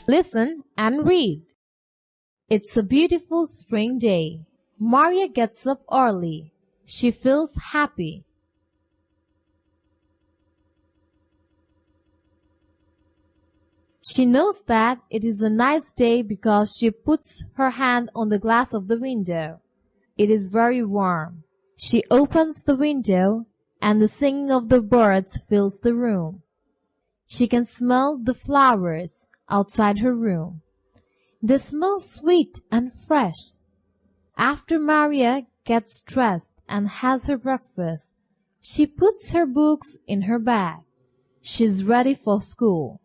Listen and read. It's a beautiful spring day. Maria gets up early. She feels happy. She knows that it is a nice day because she puts her hand on the glass of the window. It is very warm. She opens the window and the singing of the birds fills the room. She can smell the flowers outside her room. They smell sweet and fresh. After Maria gets dressed and has her breakfast, she puts her books in her bag. She's ready for school.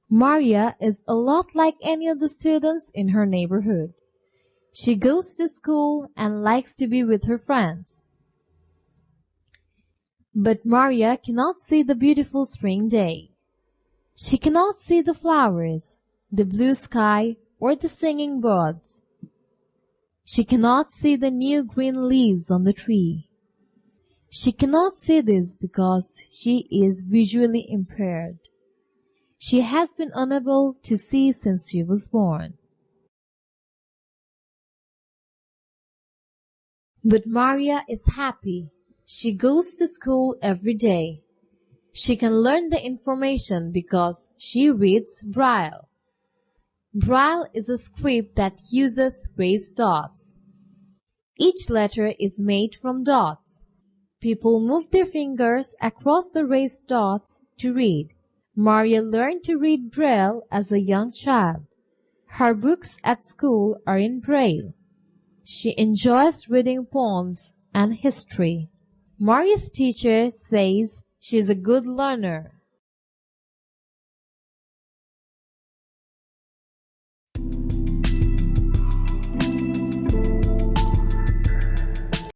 Maria is a lot like any of the students in her neighborhood. She goes to school and likes to be with her friends. But Maria cannot see the beautiful spring day. She cannot see the flowers, the blue sky, or the singing birds. She cannot see the new green leaves on the tree. She cannot see this because she is visually impaired. She has been unable to see since she was born. But Maria is happy. She goes to school every day. She can learn the information because she reads Braille. Braille is a script that uses raised dots. Each letter is made from dots. People move their fingers across the raised dots to read. Maria learned to read Braille as a young child. Her books at school are in Braille. She enjoys reading poems and history. Maria's teacher says she is a good learner.